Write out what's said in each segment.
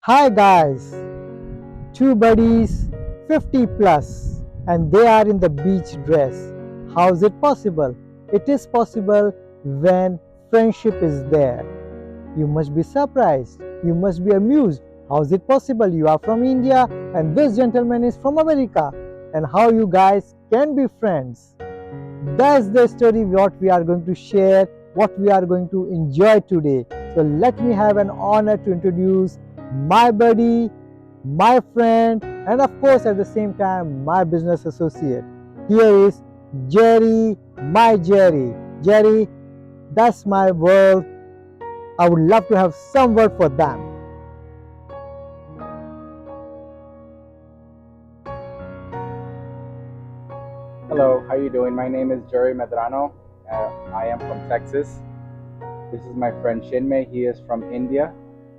Hi guys, two buddies 50 plus and they are in the beach dress. How is it possible? It is possible when friendship is there. You must be surprised. You must be amused. How is it possible? You are from India and this gentleman is from America. And how you guys can be friends. That's the story what we are going to share, what we are going to enjoy today. So let me have an honor to introduce my buddy, my friend, and of course at the same time my business associate. Here is Jerry, my Jerry. Jerry, that's my world. I would love to have some word for them. Hello, how you doing? My name is Jerry Medrano. I am from Texas. This is my friend Chinmay. He is from India.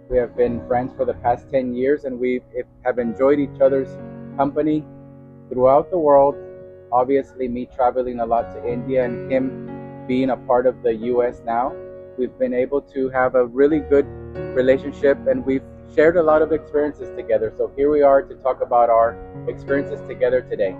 We have been friends for the past 10 years and we have enjoyed each other's company throughout the world. Obviously, me traveling a lot to India and him being a part of the US now. We've been able to have a really good relationship and we've shared a lot of experiences together. So here we are to talk about our experiences together today.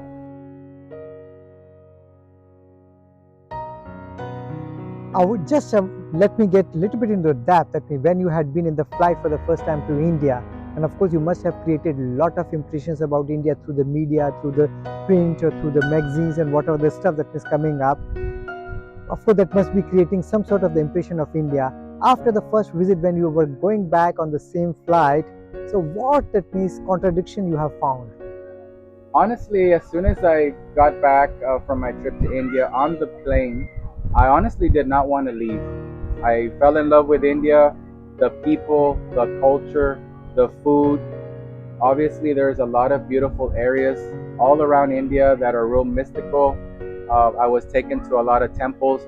I would just let me get a little bit into depth that when you had been in the flight for the first time to India, and of course you must have created a lot of impressions about India through the media, through the print or through the magazines and whatever the stuff that is coming up. Of course that must be creating some sort of the impression of India. After the first visit when you were going back on the same flight, so what that means contradiction you have found? Honestly, as soon as I got back from my trip to India on the plane, I honestly did not want to leave. I fell in love with India, the people, the culture, the food. Obviously, there's a lot of beautiful areas all around India that are real mystical. I was taken to a lot of temples.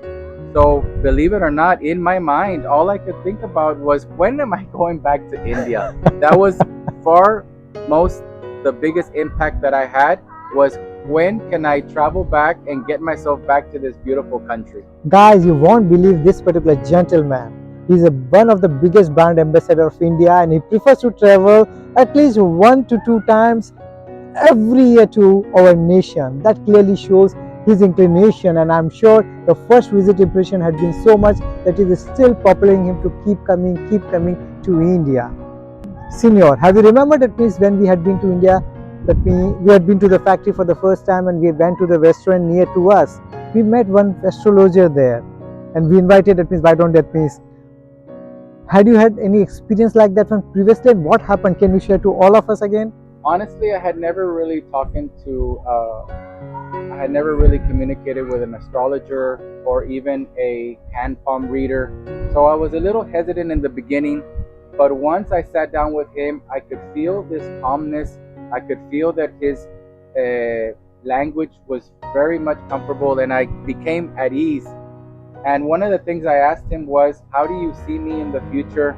So, believe it or not, in my mind, all I could think about was when am I going back to India? That was far most the biggest impact that I had was when can I travel back and get myself back to this beautiful country? Guys, you won't believe this particular gentleman. He's one of the biggest brand ambassador of India and he prefers to travel at least 1 to 2 times every year to our nation. That clearly shows his inclination and I'm sure the first visit impression had been so much that it is still propelling him to keep coming to India. Senior, have you remembered that means when we had been to India, that we had been to the factory for the first time and we went to the restaurant near to us. We met one astrologer there and we invited, that means why don't that means. Had you had any experience like that from previously and what happened? Can you share to all of us again? Honestly, I had never really communicated with an astrologer or even a hand palm reader. So I was a little hesitant in the beginning, but once I sat down with him, I could feel this calmness. I could feel that his language was very much comfortable and I became at ease. And one of the things I asked him was, how do you see me in the future?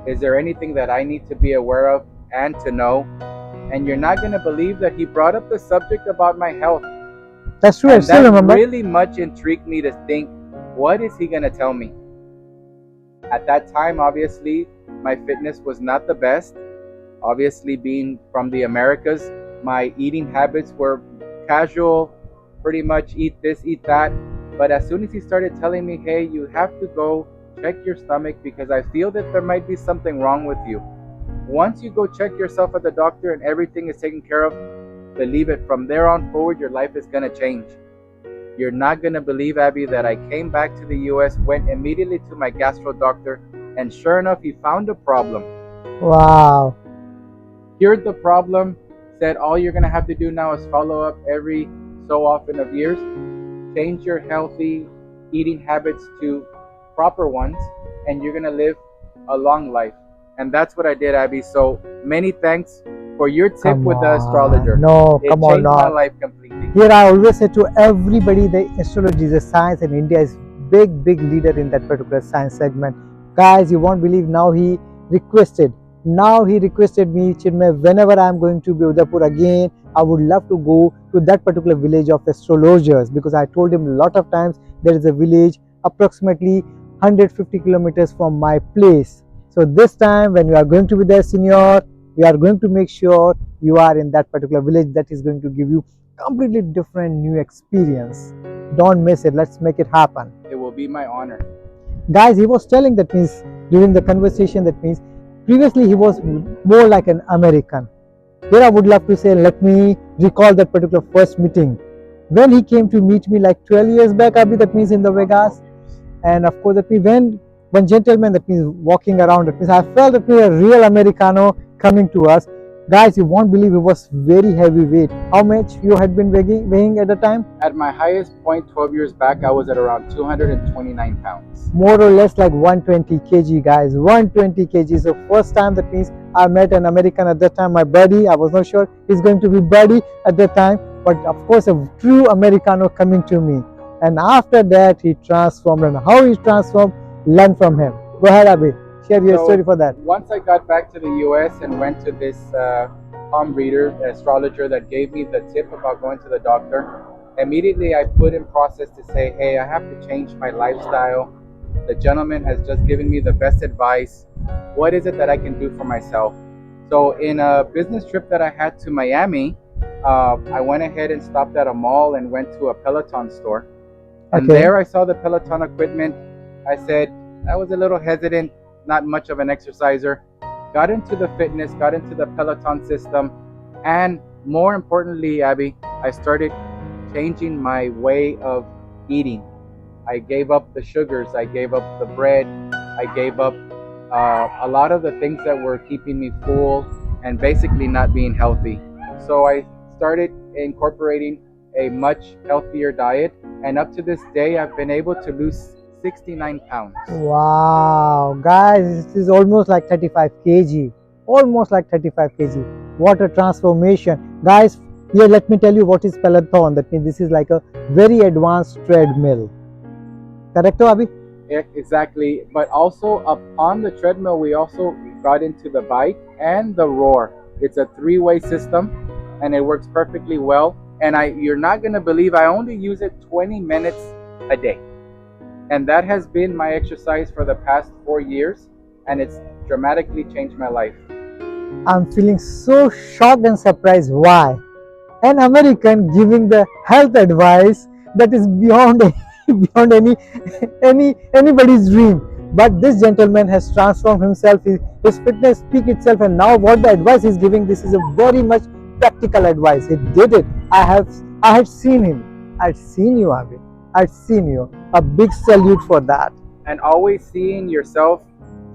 Is there anything that I need to be aware of and to know? And you're not going to believe that he brought up the subject about my health. That's true, I And still that remember. really much intrigued me to think, what is he going to tell me? At that time, obviously, my fitness was not the best. Obviously, being from the Americas, my eating habits were casual, pretty much eat this, eat that. But as soon as he started telling me, hey, you have to go check your stomach because I feel that there might be something wrong with you. Once you go check yourself at the doctor and everything is taken care of, believe it, from there on forward, your life is going to change. You're not going to believe, Abby, that I came back to the US, went immediately to my gastro doctor, and sure enough, he found a problem. Wow. Cured the problem, said all you're going to have to do now is follow up every so often of years, change your healthy eating habits to proper ones, and you're going to live a long life. And that's what I did, Abby. So many thanks for your tip Come with the on. astrologer. No, It come on, changed my no. life completely. Here I always say to everybody that astrology is a science and India is big leader in that particular science segment. Guys, you won't believe now he requested me, Chinmay, whenever I am going to be Udaipur again, I would love to go to that particular village of astrologers because I told him a lot of times there is a village approximately 150 kilometers from my place. So this time when you are going to be there, senior, we are going to make sure you are in that particular village. That is going to give you completely different new experience. Don't miss it. Let's make it happen. It will be my honor. Guys, he was telling, that means during the conversation, that means previously he was more like an American. Here I would love to say, let me recall that particular first meeting when he came to meet me like 12 years back, Abhi, that means in the Vegas. And of course, that means when one gentleman, that means walking around, that means I felt that we a real Americano coming to us. Guys, you won't believe, it was very heavy weight. How much you had been weighing at the time? At my highest point 12 years back, I was at around 229 pounds. More or less like 120 kg, guys. 120 kg. So first time, that means I met an American at that time, my buddy. I was not sure he's going to be buddy at that time, but of course a true Americano coming to me. And after that he transformed, and how he transformed, learn from him. Go ahead, Abhi. Share your story for that. Once I got back to the US and went to this palm reader, astrologer, that gave me the tip about going to the doctor, immediately I put in process to say, hey, I have to change my lifestyle. The gentleman has just given me the best advice. What is it that I can do for myself? So in a business trip that I had to Miami, I went ahead and stopped at a mall and went to a Peloton store. And there I saw the Peloton equipment. I said, I was a little hesitant, not much of an exerciser. Got into the fitness, got into the Peloton system. And more importantly, Abby, I started changing my way of eating. I gave up the sugars, I gave up the bread, I gave up a lot of the things that were keeping me full and basically not being healthy. So I started incorporating a much healthier diet, and up to this day I've been able to lose 69 pounds. Wow, guys, this is almost like 35 kg. Almost like 35 kg. What a transformation. Guys, here let me tell you what is Peloton. That means this is like a very advanced treadmill. Correcto, Abhi? Yeah, exactly. But also upon the treadmill, we also got into the bike and the roar. It's a three-way system and it works perfectly well. And you're not going to believe, I only use it 20 minutes a day. And that has been my exercise for the past 4 years, and it's dramatically changed my life. I'm feeling so shocked and surprised. Why? An American giving the health advice that is beyond anybody's dream. But this gentleman has transformed himself, his fitness speak itself, and now what the advice he's giving, this is a very much practical advice. He did it. I had seen him. I'd seen you, Abhi. I'd seen you. A big salute for that. And always seeing yourself,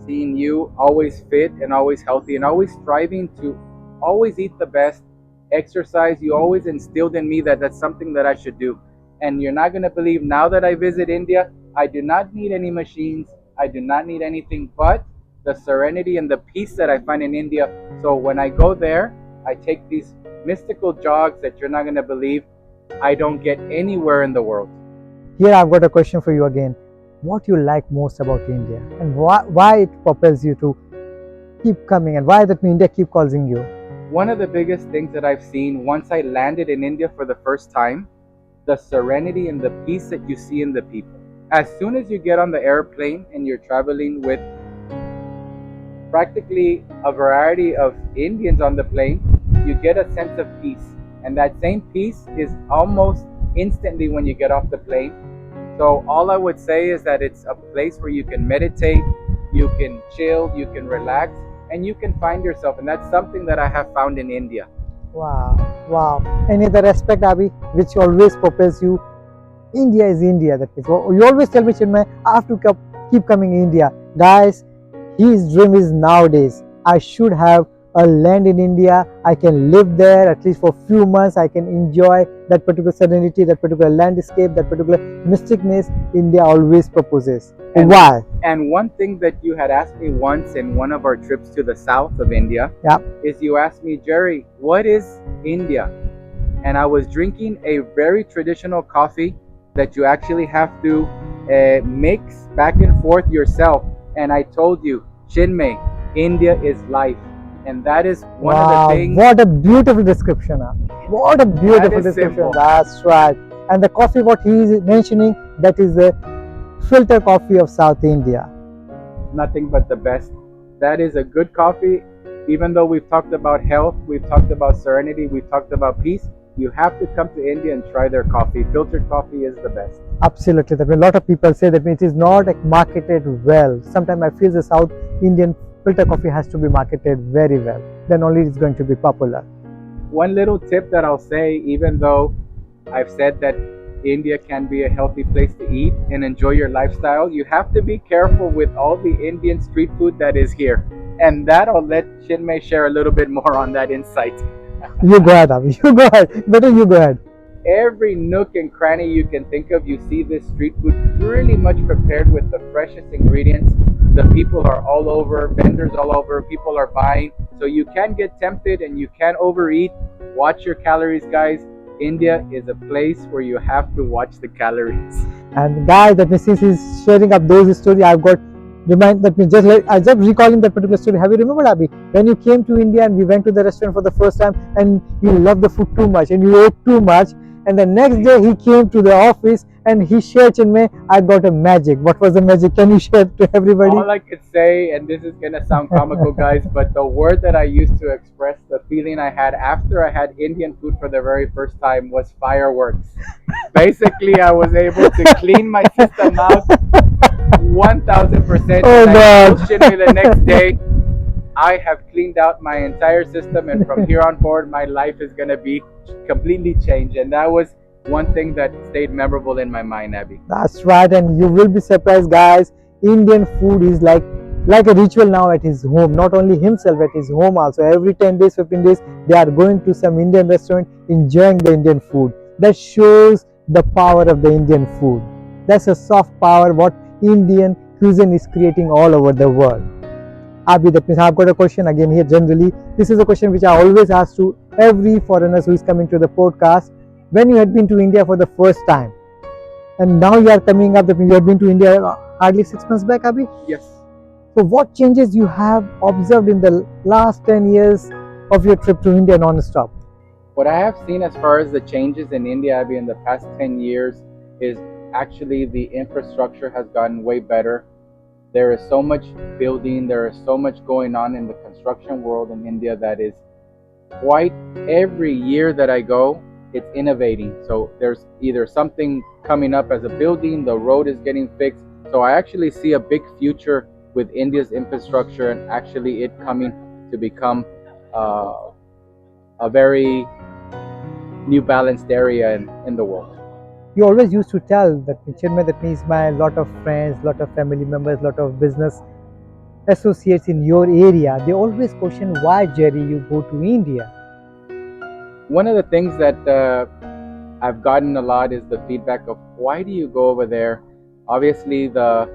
seeing you always fit and always healthy and always striving to always eat the best, exercise. You always instilled in me that that's something that I should do. And you're not going to believe, now that I visit India, I do not need any machines. I do not need anything but the serenity and the peace that I find in India. So when I go there, I take these mystical jogs that you're not going to believe I don't get anywhere in the world. Here I've got a question for you again. What you like most about India, and why it propels you to keep coming, and why that India keep calling you? One of the biggest things that I've seen once I landed in India for the first time, the serenity and the peace that you see in the people. As soon as you get on the airplane and you're traveling with practically a variety of Indians on the plane, you get a sense of peace. And that same peace is almost instantly when you get off the plane. So all I would say is that it's a place where you can meditate, you can chill, you can relax, and you can find yourself. And that's something that I have found in India. Wow. Any other aspect, Abhi, which always propels you? India is India. That means you always tell me, Chinmay, I have to keep coming in India. Guys, his dream is nowadays, I should have a land in India. I can live there at least for a few months. I can enjoy that particular serenity, that particular landscape, that particular mysticness India always proposes. And why? And one thing that you had asked me once in one of our trips to the south of India, is you asked me, Jerry, what is India? And I was drinking a very traditional coffee that you actually have to mix back and forth yourself. And I told you, Chinmay, India is life. And that is one of the things. What a beautiful description. What a beautiful description. Simple. That's right. And the coffee, what he is mentioning, that is the filter coffee of South India. Nothing but the best. That is a good coffee. Even though we've talked about health, we've talked about serenity, we've talked about peace, you have to come to India and try their coffee. Filtered coffee is the best. Absolutely. That means a lot of people say that it is not marketed well. Sometimes I feel the South Indian filter coffee has to be marketed very well. Then only it's going to be popular. One little tip that I'll say, even though I've said that India can be a healthy place to eat and enjoy your lifestyle, you have to be careful with all the Indian street food that is here. And that I'll let Chinmay share a little bit more on that insight. You go ahead, Abhi. You go ahead. Better you go ahead. Every nook and cranny you can think of, you see this street food really much prepared with the freshest ingredients. The people are all over, vendors all over, people are buying. So you can get tempted and you can overeat. Watch your calories, guys. India is a place where you have to watch the calories. And guys, that means since he's sharing up those stories, I've got remind that means I just recalling that particular story. Have you remembered, Abhi, when you came to India and we went to the restaurant for the first time and you loved the food too much and you ate too much, and the next day he came to the office and he shared, Chinmay, I got a magic. What was the magic? Can you share to everybody? All I could say, and this is gonna sound comical, guys, but the word that I used to express the feeling I had after I had Indian food for the very first time was fireworks. Basically, I was able to clean my system out 1000%. Oh And I told God. Chinmay the next day, I have cleaned out my entire system, and from here on forward, my life is gonna be completely changed. And that was one thing that stayed memorable in my mind, Abby. That's right, and you will be surprised, guys. Indian food is like a ritual now at his home. Not only himself, at his home also. Every 10 days, 15 days, they are going to some Indian restaurant, enjoying the Indian food. That shows the power of the Indian food. That's a soft power what Indian cuisine is creating all over the world. Abhi, that means I've got a question again here. Generally, this is a question which I always ask to every foreigner who is coming to the podcast. When you had been to India for the first time, and now you are coming up, that means you had been to India hardly 6 months back, Abhi. Yes. So, what changes you have observed in the last 10 years of your trip to India non-stop? What I have seen as far as the changes in India, Abby, in the past 10 years is actually the infrastructure has gotten way better. There is so much building, there is so much going on in the construction world in India that is quite every year that I go, it's innovating. So there's either something coming up as a building, the road is getting fixed. So I actually see a big future with India's infrastructure and actually it coming to become a very new balanced area in the world. You always used to tell that Chinmay, that means my lot of friends, lot of family members, lot of business associates in your area, they always question why, Jerry, you go to India. One of the things that I've gotten a lot is the feedback of why do you go over there? Obviously, the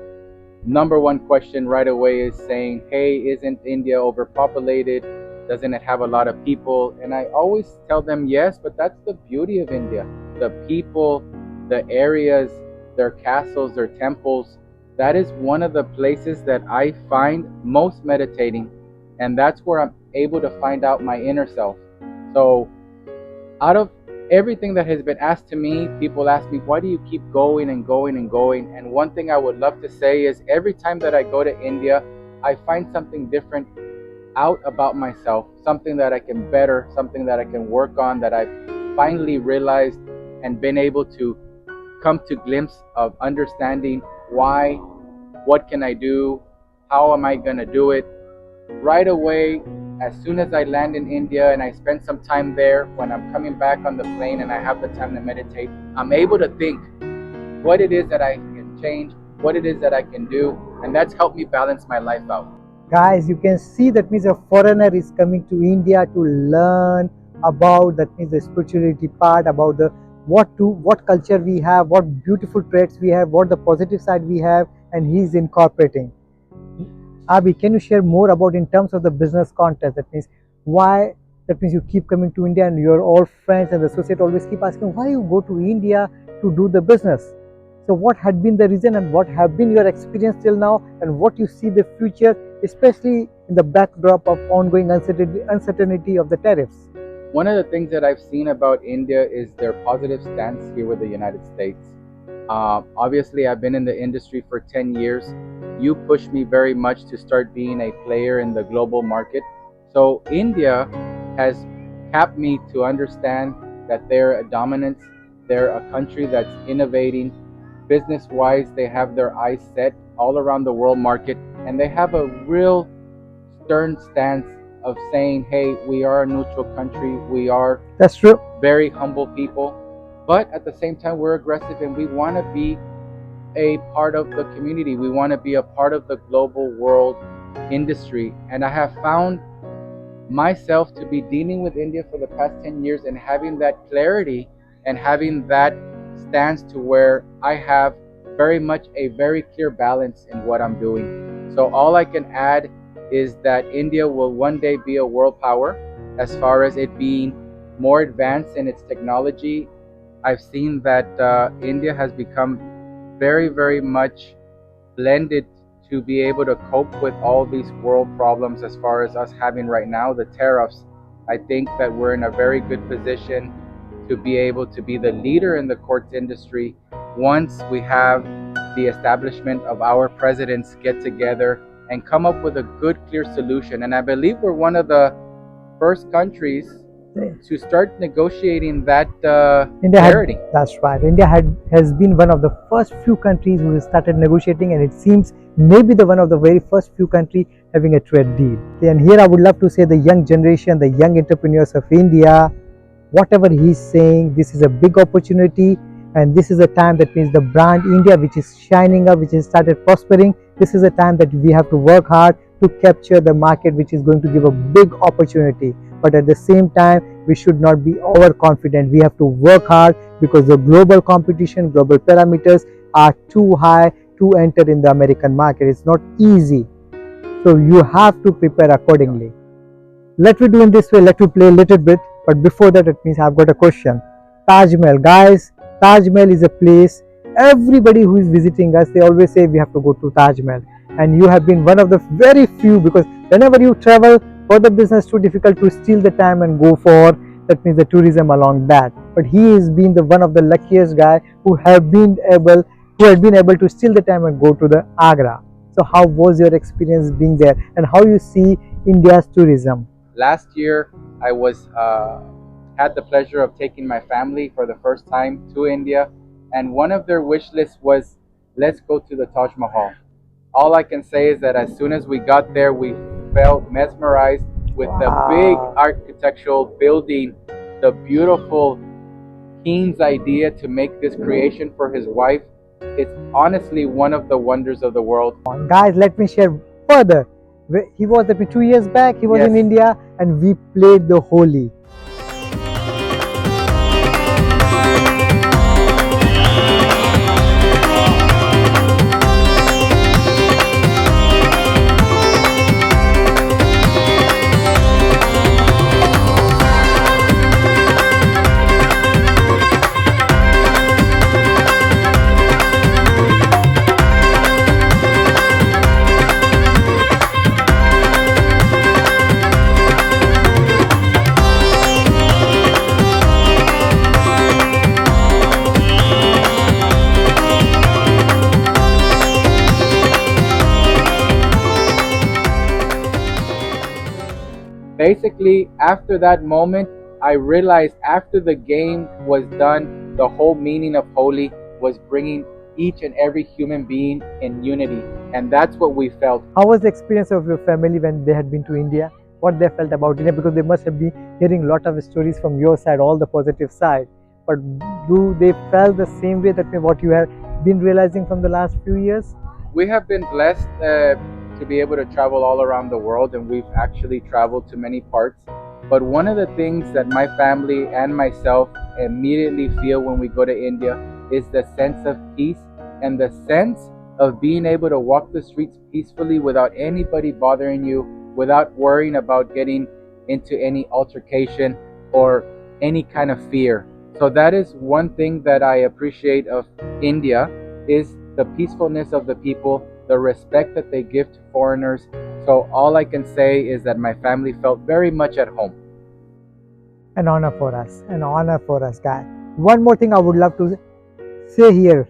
number one question right away is saying, hey, isn't India overpopulated? Doesn't it have a lot of people? And I always tell them yes, but that's the beauty of India. The people, the areas, their castles, their temples, that is one of the places that I find most meditating. And that's where I'm able to find out my inner self. So out of everything that has been asked to me, people ask me, why do you keep going and going and going? And one thing I would love to say is every time that I go to India, I find something different out about myself, something that I can better, something that I can work on, that I've finally realized and been able to come to glimpse of understanding why, what can I do, how am I going to do it. Right away, as soon as I land in India and I spend some time there, when I'm coming back on the plane and I have the time to meditate, I'm able to think what it is that I can change, what it is that I can do, and that's helped me balance my life out. Guys, you can see that means a foreigner is coming to India to learn about that means the spirituality part, about the what culture we have, what beautiful traits we have, what the positive side we have, and he's incorporating. Abhi, can you share more about in terms of the business contest? That means why, that means you keep coming to India and your all friends and the associate always keep asking why you go to India to do the business. So what had been the reason and what have been your experience till now and what you see the future, especially in the backdrop of ongoing uncertainty of the tariffs? One of the things that I've seen about India is their positive stance here with the United States. Obviously, I've been in the industry for 10 years. You pushed me very much to start being a player in the global market. So, India has capped me to understand that they're a dominance, they're a country that's innovating. Business wise, they have their eyes set all around the world market, and they have a real stern stance of saying, hey, we are a neutral country, we are That's true. very humble people, but at the same time, we're aggressive and we want to be a part of the community. We want to be a part of the global world industry. And I have found myself to be dealing with India for the past 10 years and having that clarity and having that stance to where I have very much a very clear balance in what I'm doing. So all I can add is that India will one day be a world power as far as it being more advanced in its technology. I've seen that India has become very, very much blended to be able to cope with all these world problems as far as us having right now the tariffs. I think that we're in a very good position to be able to be the leader in the quartz industry once we have the establishment of our presidents get together and come up with a good, clear solution. And I believe we're one of the first countries to start negotiating that India clarity. That's right. India has been one of the first few countries who started negotiating, and it seems maybe the one of the very first few country having a trade deal. And here I would love to say the young generation, the young entrepreneurs of India, whatever he's saying, this is a big opportunity, and this is a time that means the brand India, which is shining up, which has started prospering. This is a time that we have to work hard to capture the market, which is going to give a big opportunity. But at the same time, we should not be overconfident. We have to work hard because the global competition, global parameters are too high to enter in the American market. It's not easy. So you have to prepare accordingly. Let me do in this way. Let me play a little bit. But before that, it means I've got a question. Taj Mahal, guys. Taj Mahal is a place. Everybody who is visiting us, they always say we have to go to Taj Mahal. And you have been one of the very few, because whenever you travel for the business, too difficult to steal the time and go for, that means the tourism along that. But he has been the one of the luckiest guy who had been able to steal the time and go to the Agra. So how was your experience being there, and how you see India's tourism? Last year, I was had the pleasure of taking my family for the first time to India, and one of their wish lists was, let's go to the Taj Mahal. All I can say is that as soon as we got there, we felt mesmerized with the big architectural building, the beautiful king's idea to make this creation for his wife. It's honestly one of the wonders of the world. Guys, let me share further. He was 2 years back, he was in India, and we played the Holi. Basically, after that moment, I realized after the game was done, the whole meaning of Holi was bringing each and every human being in unity. And that's what we felt. How was the experience of your family when they had been to India? What they felt about India? Because they must have been hearing a lot of stories from your side, all the positive side. But do they felt the same way that what you have been realizing from the last few years? We have been blessed to be able to travel all around the world, and we've actually traveled to many parts. But one of the things that my family and myself immediately feel when we go to India is the sense of peace and the sense of being able to walk the streets peacefully without anybody bothering you, without worrying about getting into any altercation or any kind of fear. So that is one thing that I appreciate of India, is the peacefulness of the people, the respect that they give to foreigners. So all I can say is that my family felt very much at home. An honor for us, guys. One more thing I would love to say here.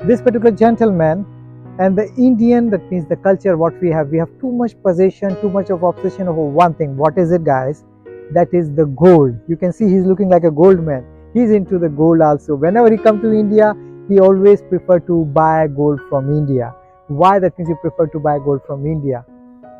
This particular gentleman and the Indian, that means the culture, what we have too much possession, too much of obsession over one thing. What is it, guys? That is the gold. You can see he's looking like a gold man. He's into the gold also. Whenever he come to India, he always prefer to buy gold from India. Why? That means you prefer to buy gold from India.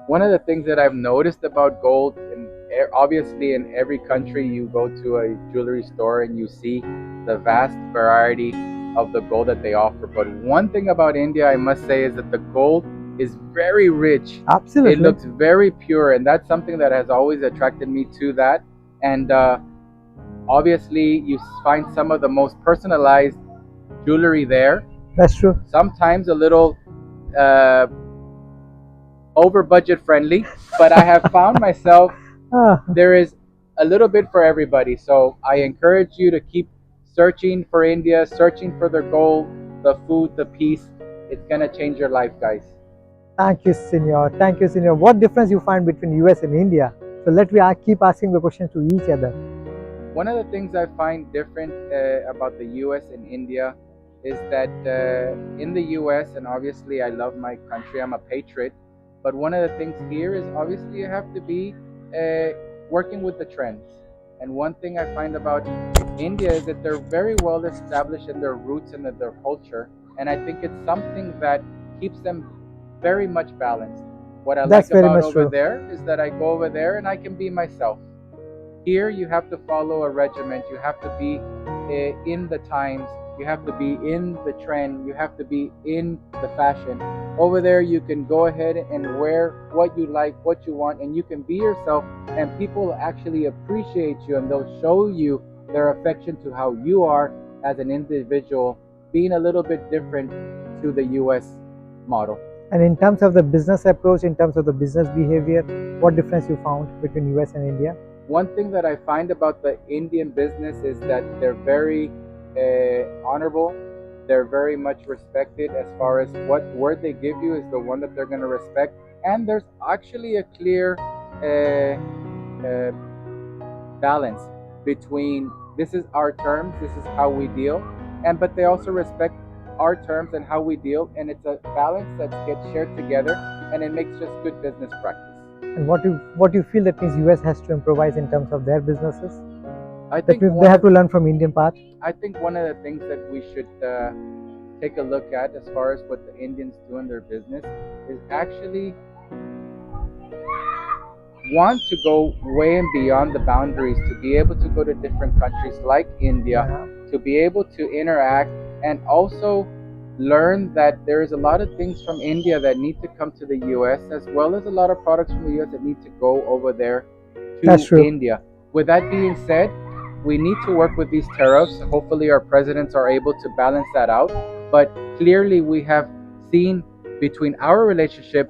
One of the things that I've noticed about gold, and obviously in every country you go to a jewelry store and you see the vast variety of the gold that they offer. But one thing about India, I must say, is that the gold is very rich. Absolutely. It looks very pure, and that's something that has always attracted me to that. And obviously, you find some of the most personalized jewelry there. That's true. Sometimes a little over budget friendly, but I have found myself there is a little bit for everybody. So I encourage you to keep searching for India, searching for the gold, the food, the peace. It's gonna change your life, guys. Thank you, Senor. Thank you, Senor. What difference you find between US and India? So let me keep asking the questions to each other. One of the things I find different about the US and India is that in the US, and obviously I love my country, I'm a patriot, but one of the things here is obviously you have to be working with the trends. And one thing I find about India is that they're very well established in their roots and in their culture, and I think it's something that keeps them very much balanced. What I That's like very about much over true. there is that I go over there and I can be myself. Here, you have to follow a regiment. You have to be in the times. You have to be in the trend. You have to be in the fashion. Over there, you can go ahead and wear what you like, what you want, and you can be yourself, and people actually appreciate you, and they'll show you their affection to how you are as an individual, being a little bit different to the US model. And in terms of the business approach, in terms of the business behavior, what difference you found between US and India? One thing that I find about the Indian business is that they're very honorable. They're very much respected as far as what word they give you is the one that they're going to respect. And there's actually a clear balance between this is our terms, this is how we deal, but they also respect our terms and how we deal, and it's a balance that gets shared together, and it makes just good business practice. And what do you feel that means US has to improvise in terms of their businesses? I That think means they have to learn from Indian part. I think one of the things that we should take a look at as far as what the Indians do in their business is actually want to go way and beyond the boundaries, to be able to go to different countries like India, to be able to interact and also learn that there is a lot of things from India that need to come to the US, as well as a lot of products from the US that need to go over there to That's true. India. With that being said, we need to work with these tariffs. Hopefully our presidents are able to balance that out. But clearly we have seen between our relationship,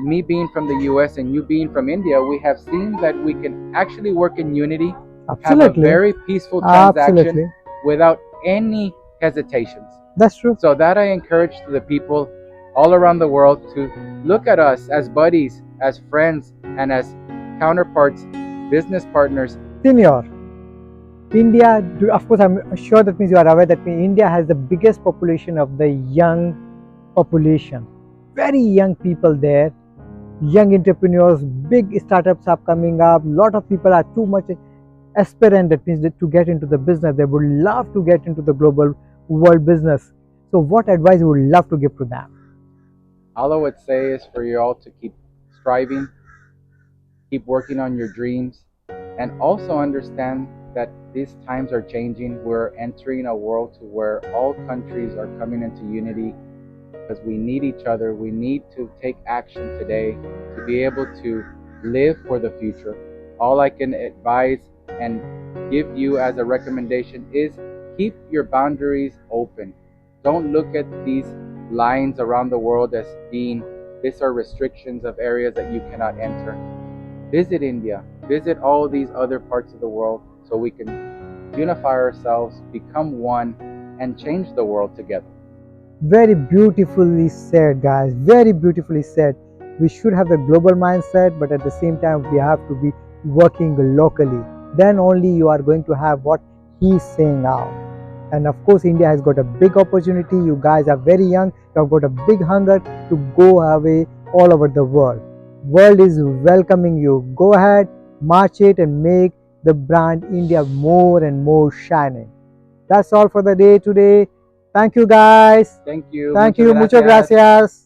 me being from the US and you being from India, we have seen that we can actually work in unity, have a very peaceful transaction without any hesitations. That's true. So that I encourage to the people all around the world to look at us as buddies, as friends, and as counterparts, business partners. Senior, India, of course, I'm sure that means you are aware that India has the biggest population of the young population. Very young people there, young entrepreneurs, big startups are coming up. Lot of people are too much aspirant, that means that to get into the business. They would love to get into the global world business. So what advice you would love to give to them? All I would say is for you all to keep striving, keep working on your dreams, and also understand that these times are changing. We're entering a world to where all countries are coming into unity, because we need each other. We need to take action today to be able to live for the future. All I can advise and give you as a recommendation is keep your boundaries open. Don't look at these lines around the world as being these are restrictions of areas that you cannot enter. Visit India, visit all these other parts of the world so we can unify ourselves, become one, and change the world together. Very beautifully said, guys. Very beautifully said. We should have the global mindset, but at the same time, we have to be working locally. Then only you are going to have what he's saying now. And of course, India has got a big opportunity. You guys are very young. You have got a big hunger to go away all over the world. World is welcoming you. Go ahead, march it, and make the brand India more and more shining. That's all for the day today. Thank you, guys. Thank you. Thank Muchas you. Muchas gracias. gracias.